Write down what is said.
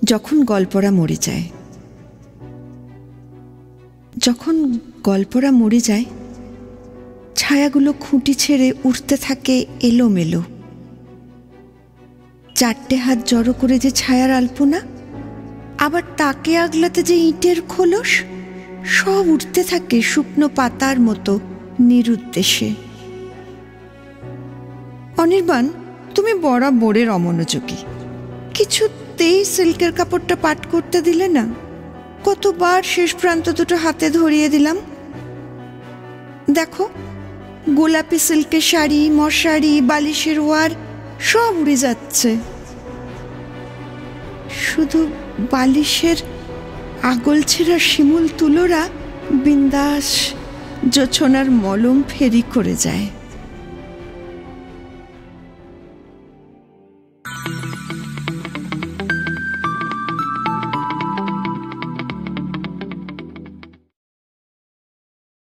যখন গল্পরা মরে যায়, যখন গল্পরা মরে যায়, ছায়াগুলো খুঁটি ছেড়ে উঠতে থাকে এলোমেলো। চারটে হাত জড়ো করে যে ছায়ার আলপনা, আবার তাকে আগলাতে যে ইটের খোলস, সব উঠতে থাকে শুকনো পাতার মতো নিরুদ্দেশে। অনির্বাণ, তুমি বরাবরের অমনোযোগী। কিছুতেই সিল্কের কাপড়টা পাট করতে দিলে না। কতবার শেষ প্রান্ত দুটো হাতে ধরিয়ে দিলাম। দেখো, গোলাপি সিল্কের শাড়ি, মশারি, বালিশের ওয়ার সব উড়ে যাচ্ছে। শুধু বালিশের আগল ছেঁড়া শিমুল তুলোরা বিন্দাস জোছনার মলম ফেরি করে যায়।